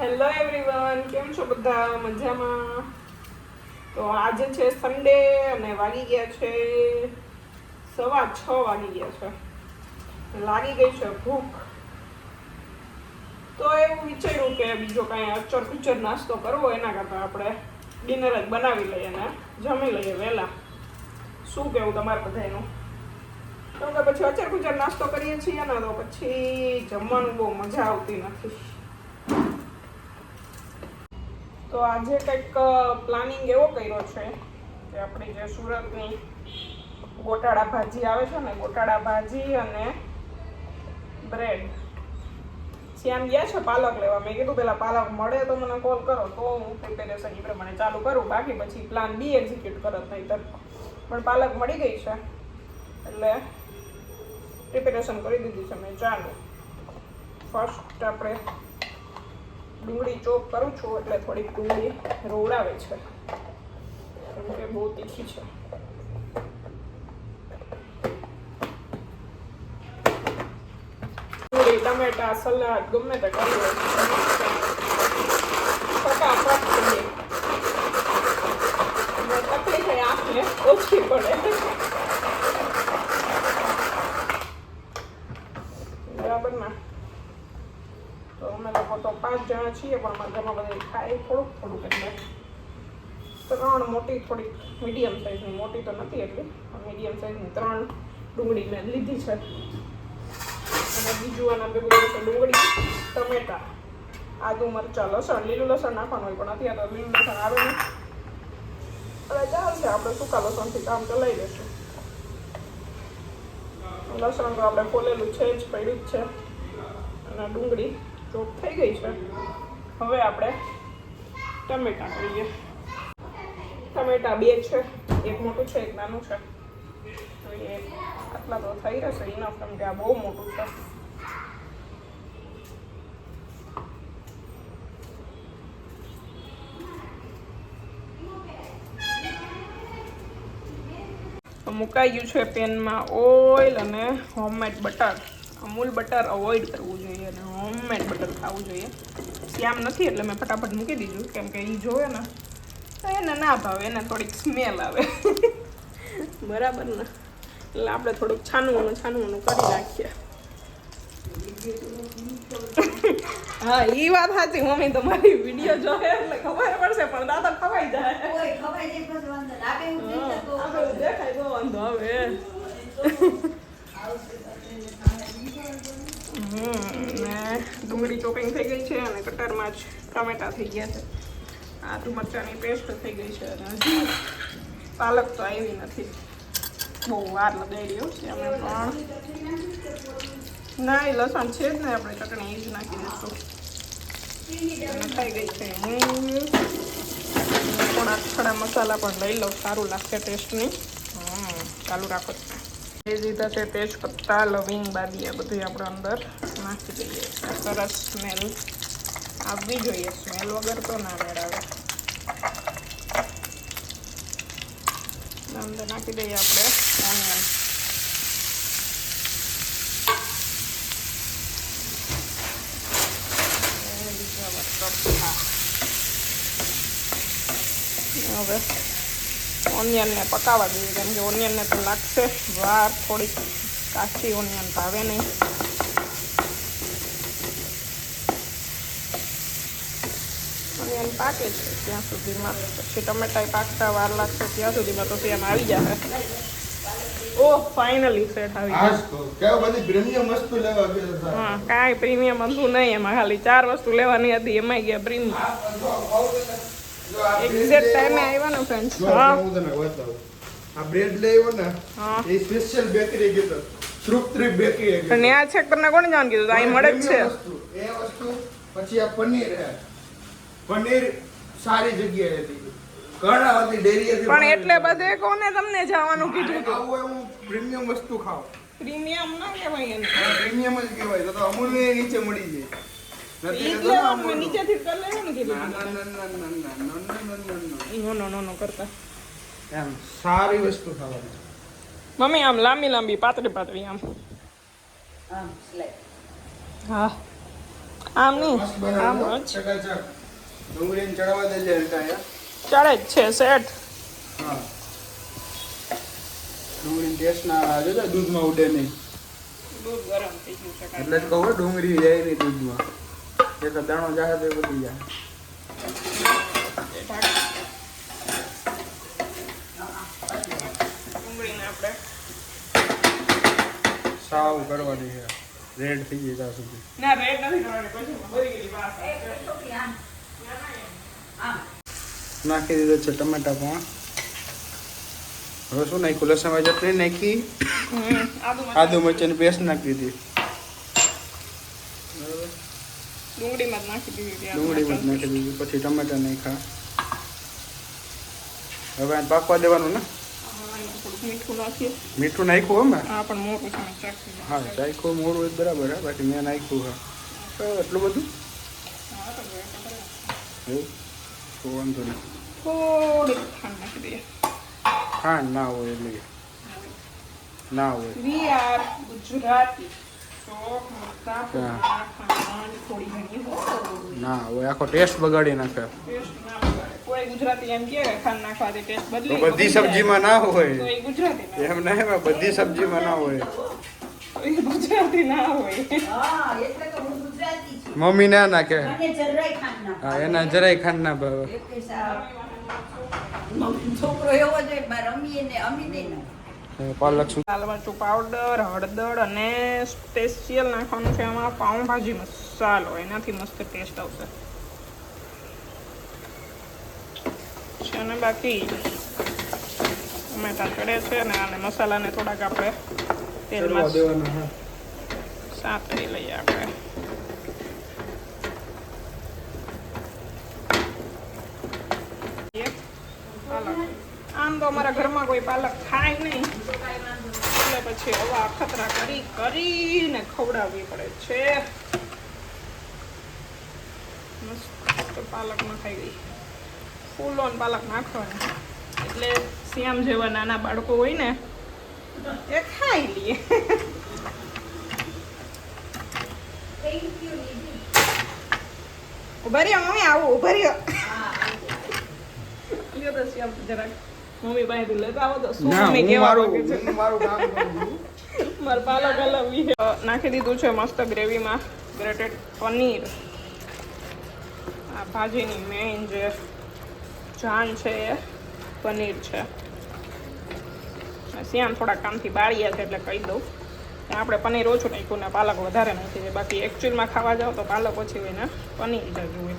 Hello everyone, કેમ છો બધા? મજામાં? તો આજે છે સન્ડે અને વાગી ગયા છે 6:15 વાગી ગયા છે. લાગી ગઈ છે ભૂખ. તો એવું વિચાર્યું કે બીજો કાંઈ અચર કુચર નાસ્તો કરવો એના કરતાં આપણે ડિનર જ બનાવી લઈએ ને જમી લઈએ વહેલા. શું કેવું તમારે બધાનું? તો કે પછી અચર કુચર નાસ્તો કરીએ છીએ ને તો પછી જમવાનું બહુ મજા આવતી નથી. તો આજે કંઈક પ્લાનિંગ એવો કર્યો છે કે આપણી જે સુરતની ગોટાળા ભાજી આવે છે ને, ગોટાળા ભાજી અને બ્રેડ. શ્યામ ગયા છે પાલક લેવા. મેં કીધું પેલા પાલક મળે તો મને કોલ કરો તો હું પ્રિપેરેશન એ પ્રમાણે ચાલુ કરું, બાકી પછી પ્લાન બી એક્ઝિક્યુટ કરત નહીંતર. પણ પાલક મળી ગઈ છે એટલે પ્રિપેરેશન કરી દીધી છે મેં. ચાલો ફર્સ્ટ આપણે ડુંગળી ચોપ કરું છું એટલે થોડીક ડુંગળી રોવડાવે છે કેમ કે બહુ તીખી છે. ડુંગળી, ટમેટા, સલાડ ગમે તે કરી હોય ફટાફટ કરીએ. તકલીફ આંખને ઓછી પડે. બરાબર ના? તો અમે લોકો તો 5 જણા છીએ પણ અમારા ઘરમાં બધા ખાય થોડુંક એટલે 3 મોટી, થોડીક મીડિયમ સાઇઝની, મોટી તો નથી એટલી, મીડિયમ સાઇઝની 3 ડુંગળી મેં લીધી છે. અને બીજું આના ભેગું છે ડુંગળી, ટમેટા, આદુ, મરચાં, લસણ. લીલું લસણ નાખવાનું હોય પણ અત્યારે તો લીલું લસણ આવે નહીં એટલે ચાલશે, આપણે સૂકા લસણથી કામ ચલાવી દઈશું. લસણ તો આપણે ફોલેલું છે જ, પડ્યું જ છે. અને ડુંગળી ચોપ થઈ ગઈ છે. હવે આપણે ટમેટા કરીએ. ટમેટા 2 છે, એક મોટું છે એક નાનું છે. તો એ આટલા તો થઈ રહેશે ઇનફ, કેમ કે આ બહુ મોટું છે. મુકાઈ ગયું છે પેનમાં ઓઇલ અને homemade butter. Amul butter avoid કરવું જોઈએ અને હોમમેડ બટર ખાવું જોઈએ. શ્યામ નથી એટલે મેં ફટાફટ મૂકી દીધું, કેમ કે એ જોવે ને તો એને ના ભાવે, એને થોડીક સ્મેલ આવે. બરાબર ને? એટલે આપણે થોડુંક છાનવું કરી નાખીએ. હા, એ વાત સાચી મમ્મી, તમારી વિડીયો જોવે એટલે ખબર પડશે પણ દાદા ખવાઈ જાય. દેખાય તો વાંધો આવે. ડુંગળી ચોપિંગ થઈ ગઈ છે અને કટરમાં જ ટમેટા થઈ ગયા છે. આદુ મરચાંની પેસ્ટ થઈ ગઈ છે અને હજી પાલક તો આવી નથી, બહુ વાર લગાવી રહ્યો છે. અમે પણ ના, એ લસણ છે જ ને, આપણે ચટણી એ જ નાખી દઈશું. થઈ ગઈ છે. થોડા ખડા મસાલા પણ લઈ લઉં, સારું લાગશે ટેસ્ટની. ચાલુ રાખો. એ લીધા છે તેજપત્તા, લવિંગ, બાદિયા બધું આપણે અંદર નાખી દઈએ. સરસ સ્મેલ આવવી જોઈએ, સ્મેલ વગર તો ના મેળવે. અંદર નાખી દઈએ આપણે ઓનિયન. હવે ઓનિયનને પકાવવા દઈએ, કેમ કે ઓનિયનને તો લાગશે વાર થોડીક, કાચી ઓનિયન ભાવે નહીં. ઓનિયન પાકે છે ત્યાં સુધીમાં, પછી ટમેટા પાકતા વાર લાગશે ત્યાં સુધીમાં તો ત્યાં આવી જાય. ઓહ, ફાઇનલી સેટ આવી ગયું. હા, કાંઈ પ્રીમિયમ હતું નહીં એમાં, ખાલી 4 વસ્તુ લેવાની હતી, એમાં ગયા પ્રીમિયમ. એક્ઝેક્ટ ટાઈમે આવ્યા ને ફ્રેન્ડ્સ. હા, આ બ્રેડ લેવો ને, એ સ્પેશિયલ બેકરી ગયો શ્રુપત્રી બેકરી. પણ આ છે તમને કોણે જાણ કીધું? અહીં મળે જ છે એ વસ્તુ. પછી આ પનીર સારી જગ્યાએ હતી, ઘણા હતી ડેરી હતી. પણ એટલે બધે કોને તમને જવાનું કીધું? આવું હું પ્રીમિયમ વસ્તુ ખાવ. પ્રીમિયમ ના કહેવાય એને, પ્રીમિયમ જ કહેવાય. તો અમૂલ ને નીચે મળી જાય. નીચેથી કરી લેવાનું કીધું. નો કરતા એમ સારી વસ્તુ ખાવાની. મમ્મી આમ લાંબી પાતળી આમ. હા, આમ નહીં મસ્ત આમ બનાવો જ ચકાચક ડુંગળીને ચડાવવા દેજે હલકા ચડે જ છે સેટ હા ડુંગળીની ટેસ્ટ ના આવે તો દૂધમાં ઉડે નહીં દૂધ ગરમ થઈ ગયું છે એટલે જ કહું ડુંગળી જાય નહીં દૂધમાં એક દાણો જાય તો એ બધી જાય ડુંગળીને આપણે સાવ કરવા દઈએ રેડ થઈ જાય ત્યાં સુધી ના રેડ નથી કરવાની પછી બળી ગઈ વાત નાખી દીધો છે ટમેટા પણ હવે શું નાખ્યું લસણ ચટણી નાખી આદુ મરચાંની પેસ્ટ નાખી દીધી ડુંગળીમાં જ નાખી દીધી ડુંગળીમાં જ નાખી દીધી પછી ટમેટા નાખ્યા હવે આને પાકવા દેવાનું ને થોડુંક મીઠું નાખીએ મીઠું નાખ્યું અમે હા પણ મોટું છે ચાખી હા ચાખ્યું મોડું હોય તો બરાબર હા બાકી મેં નાખ્યું હા તો એટલું બધું એવું તો વાંધો નહીં થોડીક ખાંડ નાખી દઈએ ખાંડ ના હોય એટલે ના હોય વી આર ગુજરાતી તો મોટા ખાંડ થોડી ઘણી હોય ના હોય આખો ટેસ્ટ બગાડી નાખે ટેસ્ટ ના બગાડે. કોઈ ગુજરાતી એમ કહે કે ખાંડ નાખવાથી ટેસ્ટ તો બદલી બધી સબ્જીમાં ના તો હોય એ ગુજરાતી ના એમ ના હોય, બધી સબ્જીમાં ના હોય તો એ ગુજરાતી ના હોય હા એટલે તો હું ગુજરાતી છું મમ્મી ના નાખે મને જરાય ખાંડ ના હા એના જરાય ખાંડ ના ભાવે એક પૈસા છોકરો એવો જ હોય મારે અમીએ ને અમી દે ને પાલક શું લાલ મરચું પાવડર હળદર અને સ્પેશિયલ નાખવાનું છે એમાં પાઉંભાજી મસાલો એનાથી મસ્ત ટેસ્ટ આવશે છે અને બાકી ટમેટા ચડે છે અને આને મસાલાને થોડાક આપણે તેલમાં દેવાના હા સાતરી લઈએ આપણે પાલક આમ તો અમારા ઘરમાં કોઈ પાલક ખાય નહીં એટલે પછી આવા અખતરા કરીને ખવડાવવી પડે છે મસ્ત પાલક નખાઈ ગઈ ફૂલ ઓન પાલક નાખવાની એટલે શ્યામ જેવા નાના બાળકો હોય ને એ ખાઈ લઈએ ઉભા રહ્યો મમ્મી આવું ઉભા રહ્યો લ્યો તો શ્યામ જરાક મમ્મી પાસેથી લેતા આવો તો શું ના મમ્મી હું કેવા મારું માંગે છે હું મારું કામ કરું છું. મારા પાલક હલાવી નાખી દીધું છે મસ્ત ગ્રેવીમાં ગ્રેટેડ પનીર આ ભાજીની મેઇન જે જાન છે એ પનીર છે શ્યામ થોડા કામથી બાળ્યા છે એટલે કહી દઉં કે આપણે પનીર ઓછું નાખ્યું ને પાલક વધારે નાખી છે બાકી એકચ્યુઅલમાં ખાવા જાઓ તો પાલક ઓછી હોય ને પનીર જાજુ હોય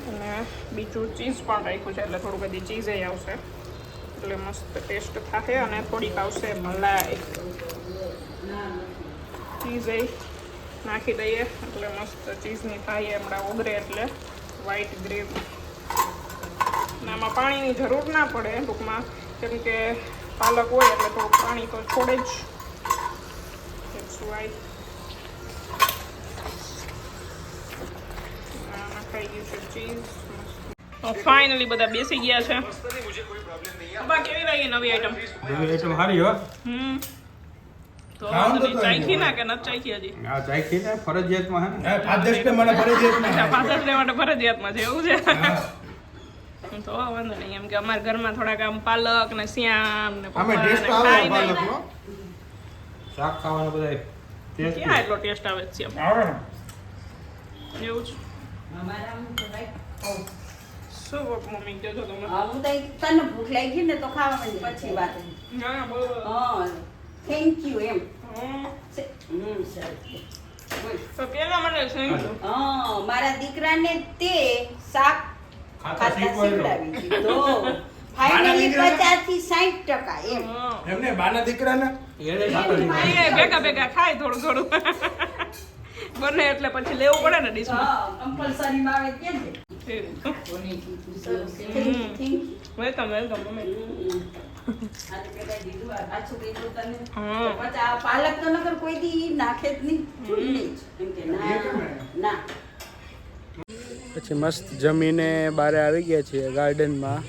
અને બીજું ચીઝ પણ રાખ્યું છે એટલે થોડું બધી ચીઝ આવશે એટલે મસ્ત ટેસ્ટ થશે અને થોડીક આવશે મલાઈ ચીઝ નાખી દઈએ એટલે મસ્ત ચીઝની થાય હમણાં ઓગળે એટલે વ્હાઈટ ગ્રેવી અને આમાં પાણીની જરૂર ના પડે ટૂંકમાં કેમ કે પાલક હોય એટલે થોડુંક પાણી તો છોડે જ નખાઈ ગયું છે ચીઝ ફાઇનલી બધા બેસી ગયા છે અબા કેવી લાગી નવી આઈટમ નવી આઈટમ સારી હો તો વાંધો નહીં ચાખી ના કે નથી ચાખી હજી આ ચાખી ને ફરજિયાતમાં હે ને ફાધર્સ ડે મને ફરજિયાતમાં અચ્છા ફાધર્સ ડે માટે ફરજિયાતમાં છે એવું છે તો વાંધો નહીં એમ કે અમારા ઘરમાં થોડાક આમ પાલક ને શ્યામ ને આમે પપ્પા ટેસ્ટ ને આવે ખાય નહીં. પાલકનો શાક ખાવાનો બધાય ટેસ્ટ ક્યાં એટલો ટેસ્ટ આવે છે શ્યામ આવે ને એવું છે અમારા હું તો ભાઈ ખાઉં. શું મમ્મી કહો છો તમે હા, હું તો તને ભૂખ લાગી ને તો ખાવાની પછી વાત ના બરોબર હા થેન્ક યુ એમ હમ. સરસ બોલ. તો કેવા માટે થેન્ક યુ હા મારા દીકરાને તે શાક ખાતા શીખડાવી દીધો ફાઇનલી 50 થી 60% એમ એમને બાના દીકરાને એને ભેગા ભેગા ખાય થોડું થોડું બને એટલે પછી લેવું પડે ને ડીશમાં હા કમ્પલસરી માં આવે કે છે વેલકમ વેલકમ મમ્મી હા. પાલક તો નકર કોઈ દી નાખે જ નહીં એમ કે ના પછી મસ્ત જમીને બહાર આવી ગયા છીએ ગાર્ડનમાં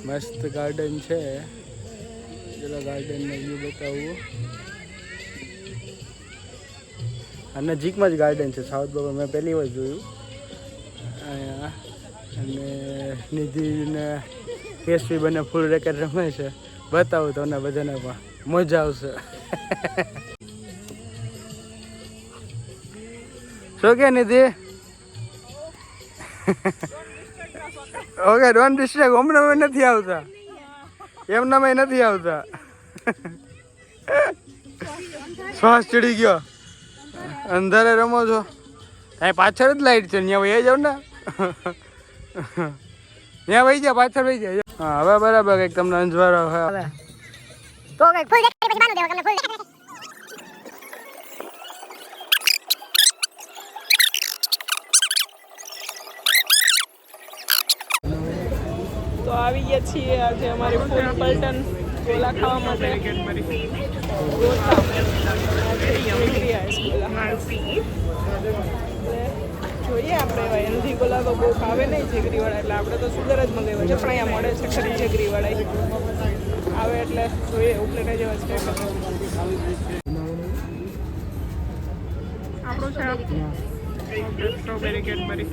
મસ્ત ગાર્ડન છે ચલો ગાર્ડનનો વ્યૂ બતાવું. આ નજીકમાં જ ગાર્ડન છે સાઉથ બોમ્બે. મેં પહેલી વાર જોયું અહીંયા. અને નિધિને કેસરી બંને ફૂલ રેકેટ રમે છે. બતાવું તમને બધાને પણ મજા આવશે. શું કે નિધિ? Okay don't distract. હમણાં નથી આવતા, એમનામાં નથી આવતા. શ્વાસ ચડી ગયો. અંધારે રમો છો? ત્યાં પાછળ જ લાઈટ છે, ત્યાં વહી જાવ ને. ત્યાં વહી જાય, પાછળ વહી જાય. હા હવે બરાબર કંઈક તમને અંજવાળો હવે તો કઈ ફૂલ દેખાય પછી બાનું દેવા તમને ફૂલ દેખાય. તો આવી ગયા છીએ આજે અમારી ફૂલ પલટન ગોલા ખાવા માટે. ગોતા. Degree high school. જોઈએ આપણે એવા હેલ્ધી ગોલા તો બહુ ભાવે નહીં જેગરીવાળા, એટલે આપણે તો સુગર જ મંગાવ્યો છે. પણ અહીંયા મળે છે ખરી જેગરીવાળા આવે એટલે જોઈએ ઉપલેટા જેવા છે. આપણું છે સ્ટ્રોબેરી કેડબરી.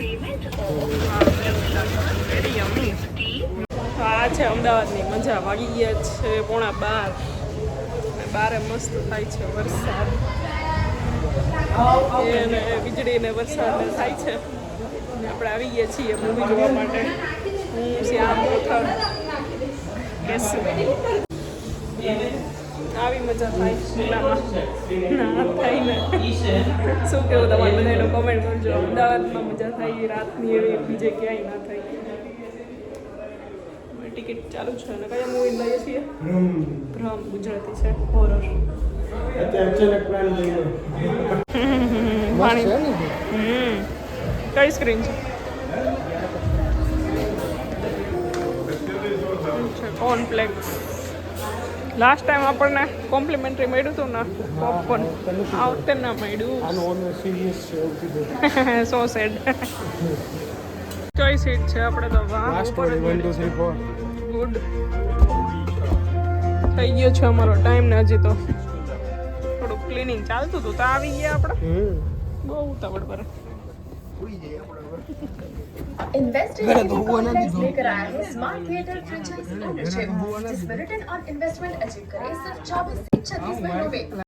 આ છે અમદાવાદની મજા. વાગી ગયા છે 11:30. બારે મસ્ત થાય છે વરસાદ અને વીજળી ને વરસાદ થાય છે. આપણે આવી ગયા છીએ મૂવી જોવા માટે. હું શ્યામ કોથળ આવી મજા થાય મેળામાં થાય ને. શું કેવું તમારે બધાનો કોમેન્ટ કરજો. અમદાવાદમાં મજા થાય રાતની એવી બીજે ક્યાંય ના થાય. ટિકિટ ચાલુ છે અને કયા મૂવી લઈએ છીએ? ભ્રમ ગુજરાતી છે હોરર. કઈ સ્ક્રીન છે? કોર્નફ્લેક્સ. લાસ્ટ ટાઈમ આપણને કોમ્પ્લિમેન્ટરી મળ્યું હતું ને પોપકોર્ન. આ વખતે ના મળ્યું. સો સેડ. ચોઈસ સીટ છે આપણે તો. વાહ ઉપર ગુડ. થઈ ગયો છે અમારો ટાઈમ ને હજી તો થોડું ક્લિનિંગ ચાલતું હતું તો આવી ગયા આપણે. બહુ ઉતાવળ પર. इन्वेस्ट इन कॉन्फ्लेक्स लेकर आया है स्मार्ट थिएटर फ्रेंचाइजी ओनरशिप जिसमें रिटर्न ऑन इन्वेस्टमेंट अचीव करें सिर्फ 24 से 36 महीनों में.